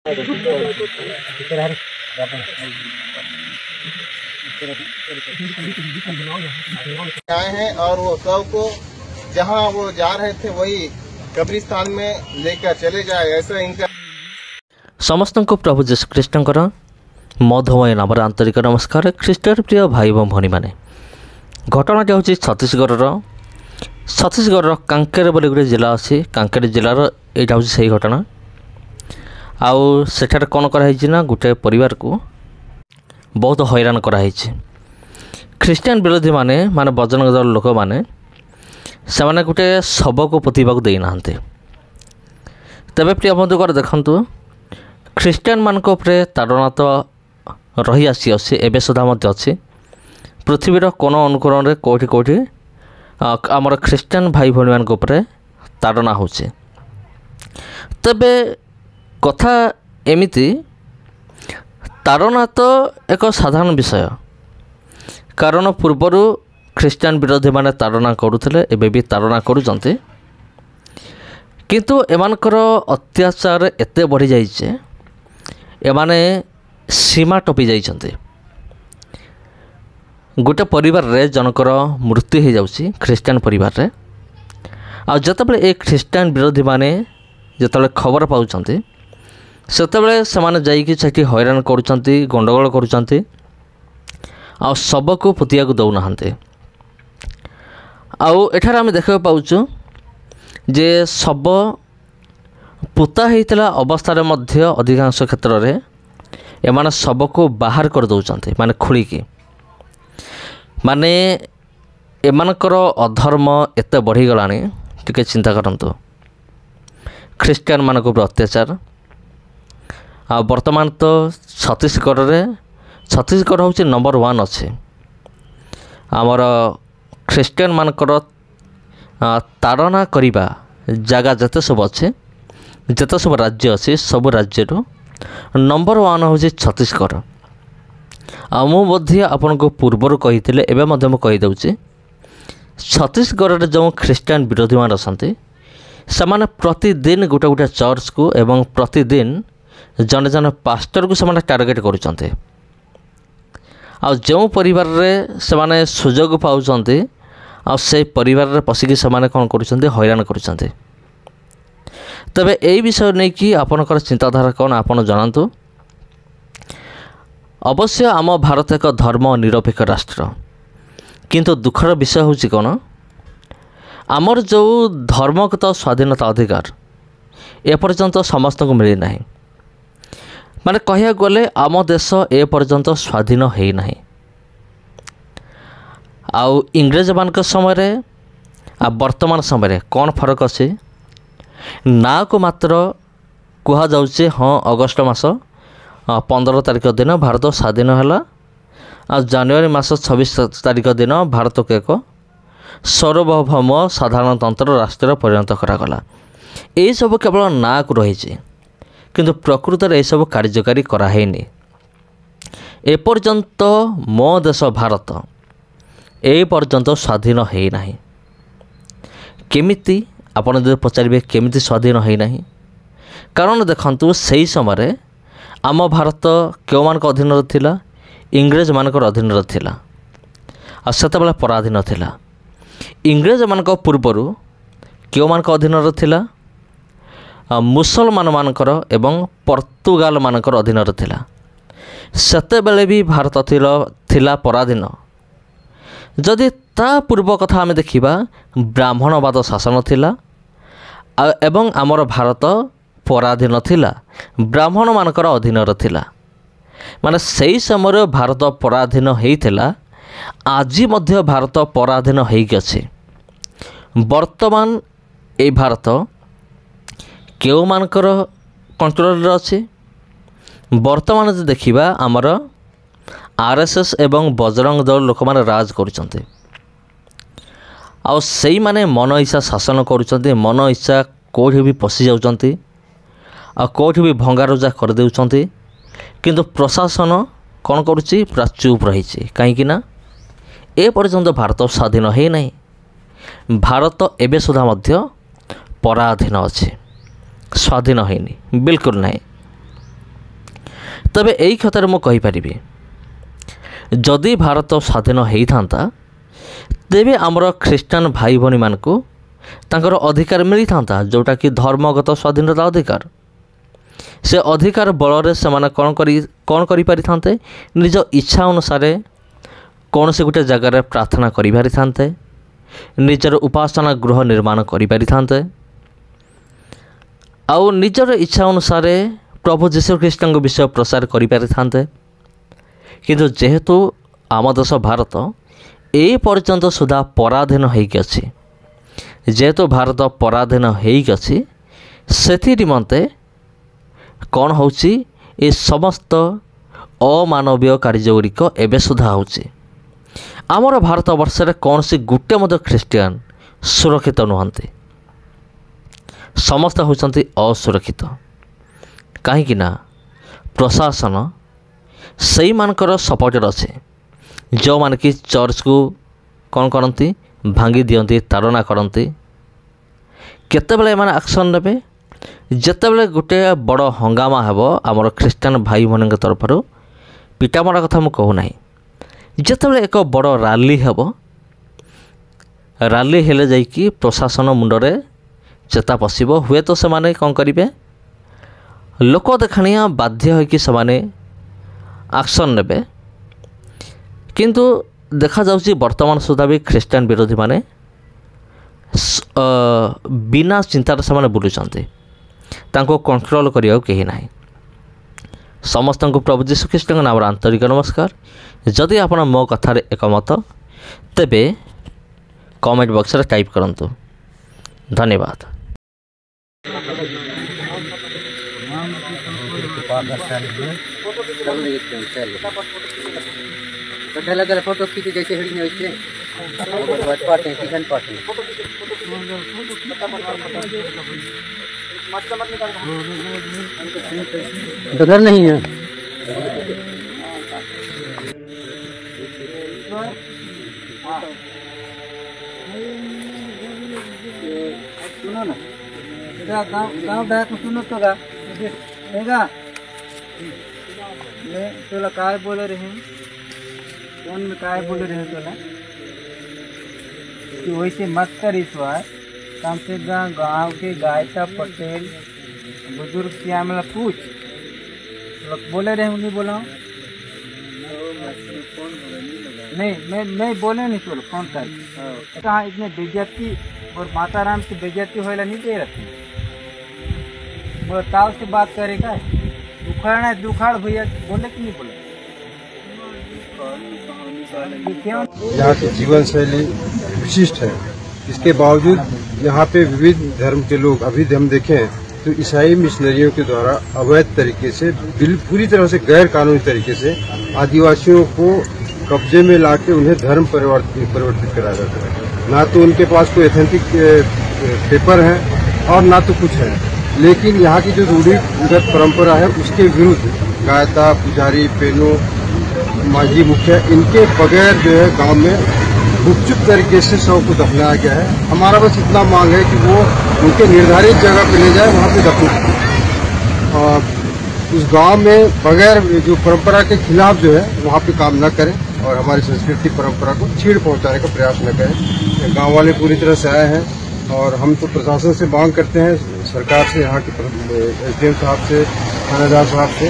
आए हैं और वो सब को जहाँ वो जा रहे थे वही कब्रिस्तान में लेकर चले जाए, ऐसा इनका। समस्त को प्रभु जीशु ख्रीष्टर मधुमय नाम आंतरिक नमस्कार। ख्रीष्टर प्रिय भाई और भौणी मैंने घटनाटी हूँ छत्तीसगढ़ कांकेर बोली गोटे जिला अच्छी। कांकेर जिलार यहाँ हूँ से घटना। आउ सेठार कौन कराई ना गोटे परिवार को बहुत हैरान कराई। ख्रीस्टियान विरोधी माने बजरंग दल लोक मैंने से गोटे शव को पोतीबा देना। तेरे प्रिय बंधुकर देखु ख्रीस्टियान मानक उपरे ताड़ना तो रही आसी एवं सुधा अच्छी। पृथ्वीर कोन अनुकोण में कौटी कौटी आमर ख्रीस्टियान भाई भौणी मान ताड़ना हो। तेबे कथा एमिति ताड़ना तो एक साधारण विषय, कारण पूर्वर ख्रीस्टियान विरोधी माने ताड़ना करुले एबे भी ताड़ना करुचंते, किंतु एमानकर अत्याचार एते बढ़ी जाइए एमाने सीमा टपी जाइछंते। गोटे परिवार रे जनकर मृत्यु हो जाउछि ख्रीस्टियान परिवार रे। आ जतबेले ए ख्रीस्टियान विरोधी माने जतबेले खबर पाउछंते सेतबेले सेमाने जाइकि सेठी हैरान करुचंती, गंडगोल करुचंती, आ शव को पोतिया को दौना। आउ एठार आम देखा पाउछु जे शव पोता होता अवस्था मध्य अधिकांश क्षेत्र में एमाने शव को बाहर कर दौरान माने खोलिकी। माने एमानकर अधर्म एते बढ़ीगला टिके चिंता करंतु। ख्रीस्टियान मानक उपर अत्याचार आ वर्तमान तो छत्तीसगढ़ हूँ नंबर 1 अच्छे। आमर ख्रीस्टियान मानकर ताड़ना करिबा जगह जते सब अच्छे, जते सब राज्य अच्छे, सब राज्य नंबर 1 हूँ छत्तीसगढ़। मुझे आपन को पूर्वर कही एवं कहीदे छत्तीसगढ़ में जो ख्रीस्टियान विरोधी मान अच्छा से प्रतिदिन गोटे गोटे चर्च को एवं प्रतिदिन जने जने पास्टर को से टार्गेट करुँचे। जो परिवार रे से सुजोग पाँच से परिवार पशिकी से कौन कर हैरान कर। तबे यही विषय नहीं कि आपनकर चिंताधारा कौन आपन जनातु। अवश्य आम भारत एक धर्म निरपेक्ष राष्ट्र, किंतु दुखर विषय हूँ कौन आमर जो धर्मगत स्वाधीनता अधिकार एपर्यंत समस्त को मिली ना। माने कहिया गले आम देश एपर्यंत स्वाधीन है ना। आउ इंग्रेज मान समय आ वर्तमान समय कौन फरक अच्छे ना को मात्र कह जाऊे। हाँ, अगस्ट मास 15 तारिख दिन भारत स्वाधीन है। आ जनवरी मास 26 तारिख दिन भारत को एक सार्वभौम साधारणतंत्र राष्ट्र परिणत करागला। यही सब केवल ना को रही, किंतु प्रकृत में यह कार्यकारी कराहैनी। एपर्यंत मो देश भारत ए पर्यंत स्वाधीन है ना। केमिति आपन जो पचारे केमिति स्वाधीन है ना, कारण देखंतु सही समय आम भारत क्यों मान अधीन थिला, इंग्रेज मानकर अधीन थिला। आ सेतबेले पराधीन थिला। इंग्रेज मान पूर्वर क्यों मान अधीन थिला, मुसलमान मानकर एवं पर्तुगाल मानकर अधीन थिला। सेतेबेले भी भारत थिला पराधीन। जदि ता पूर्व कथा आम देखा ब्राह्मणवाद शासन थिला एवं आमर भारत पराधीन थिला, ब्राह्मण मानकर अधीन थिला। माने सही समय भारत पराधीन होइथिला, आज मध्य भारत पराधीन होइक अछि। वर्तमान ए भारत केउ मानकर कंट्रोल अच्छे। वर्तमान जो देखा आमर आरएसएस एवं बजरंग दल लोक माने राज करुचंते। आ सेई माने मन इच्छा शासन करुचंते, मन इच्छा कोठी भी पशि जाउचंती, आ कोठी भी भंगारुजा कर देउचंती। किंतु प्रशासन कौन करुच्ची पूरा चुप रही। कहीं ए पर्यंत भारत स्वाधीन है ना। भारत एबे सुधा मध्य पराधीन अच्छे, स्वाधीन है बिल्कुल नहीं। तेबे एई कथार मु कहि परिबि जदि भारत स्वाधीन होता तेबे आमर ख्रीष्टान भाई भनी मानकु तांकर अधिकार मिली था जोटा कि धर्मगत स्वाधीनता अधिकार से अधिकार बल से कौन करि पारि थांते निज इच्छा अनुसार कौन से गोटे जगार प्रार्थना करि पारि थांते निजर उपासना गृह निर्माण करि पारि थांते आउ निजर इच्छा अनुसार प्रभु जीशु ख्रीष्ट विषय प्रसार करि पारि थांते किंतु जेहेतु आम देश भारत ए पर्यंत सुधा पराधीन होइक अछि जेहेतु भारत पराधीन होइक अछि सेथि निमंते कौन होउछि ए समस्त अमानवीय कार्यଗୁଡ଼ିक एबे सुधा होउछि आमर भारत वर्ष रे कौन सी गुटे मध्य ख्रीष्टियान सुरक्षित नुहंती समस्त होउछंती असुरक्षित कहीं ना प्रशासन सही मानकर सपोर्टर अच्छे जो मान कि चर्च को कौन करती भांगी दियंती ताड़ना करती केतेबेले एमाने एक्शन नेबे जेतेबेले गोटे बड़ हंगामा हेबो आमर ख्रीष्टान भाई मन तरफ पिटामरा कथा मु कहू नाही जेतेबेले एक बड़ रैली हेबो रैली हेले जाइकी प्रशासन मुंडरे चेता पशिबो हुए तो से माने कौन करिवे लोक देखाणिया बाध्य होइकी से माने एक्शन नेबे किंतु देखा जाउची वर्तमान सुधा भी ख्रीष्टान विरोधी माने बिना चिंतार से बुलूचंती तांको कंट्रोल करिया केही नाही समस्त को प्रभु जीशु ख्रीष्ट नाम आंतरिक नमस्कार जदि आपण मो कथार एकमत तेबे कमेंट बॉक्स रे टाइप करंतु धन्यवाद। फोटो खींचे जैसे हिड़ी में वैसे पाते हैं किसान पाते हैं तो घर नहीं है सुनो ना गाँव डाक सुनो तो गा तोला काय बोले रहे कौन में काय बोले रहे तोला कि वैसे मत कर इस बार कम से कम गाँव के गायता पटेल बुजुर्ग क्या मतलब पूछ बोले रहे नहीं बोला नहीं मैं बोले नहीं चलो कौन सा कहाँ इतने बेइज्जती और माता राम की बेइज्जती होएला नहीं दे रखी वो ताव से बात करेगा उखाड़ना है दुखाड़ भैया बोले कि नहीं बोले यहाँ की जीवन शैली विशिष्ट है। इसके बावजूद यहाँ पे विविध धर्म के लोग अभी हम देखें तो ईसाई मिशनरियों के द्वारा अवैध तरीके से पूरी तरह से गैर कानूनी तरीके से आदिवासियों को कब्जे में लाके उन्हें धर्म परिवर्तित कराया जाता है। ना तो उनके पास कोई एथेंटिक पेपर है और ना तो कुछ है, लेकिन यहाँ की जो रूढ़िगत परंपरा है उसके विरुद्ध गायता पुजारी पेनो मांझी मुखिया इनके बगैर जो है गांव में गुपचुप तरीके से शव को दफनाया गया है। हमारा बस इतना मांग है कि वो उनके निर्धारित जगह पे ले जाए, वहाँ पे दफन और उस गांव में बगैर जो परंपरा के खिलाफ जो है वहाँ पे काम न करें और हमारी संस्कृति परंपरा को छीड़ पहुँचाने का प्रयास न करें। गाँव वाले पूरी तरह से आए हैं और हम तो प्रशासन से मांग करते हैं, सरकार से, यहाँ के SDM साहब से, थानेदार साहब से,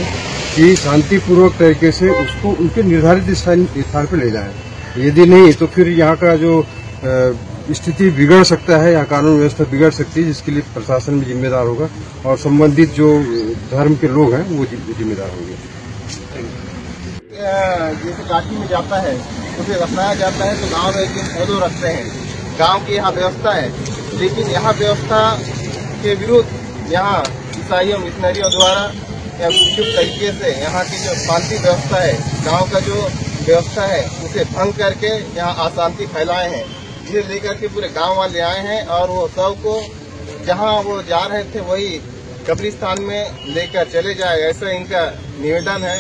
कि शांतिपूर्वक तरीके से उसको उनके निर्धारित स्थान पर ले जाएं। यदि नहीं तो फिर यहाँ का जो स्थिति बिगड़ सकता है, यहाँ कानून व्यवस्था बिगड़ सकती है, जिसके लिए प्रशासन भी जिम्मेदार होगा और संबंधित जो धर्म के लोग हैं वो जिम्मेदार होंगे। जैसे काशी में जाता है उसे दफनाया जाता है तो गांव में एक दिन पौधो रखते हैं, गांव की यहाँ व्यवस्था है, लेकिन यहाँ व्यवस्था के विरुद्ध यहाँ ईसाइयों मिशनरियों द्वारा या गुपचुप तरीके से यहाँ की जो शांति व्यवस्था है, गांव का जो व्यवस्था है उसे भंग करके यहाँ अशांति फैलाए हैं, जिसे लेकर के पूरे गांव वाले आए हैं और वो सब को जहाँ वो जा रहे थे वही कब्रिस्तान में लेकर चले जाए, ऐसा इनका निवेदन है।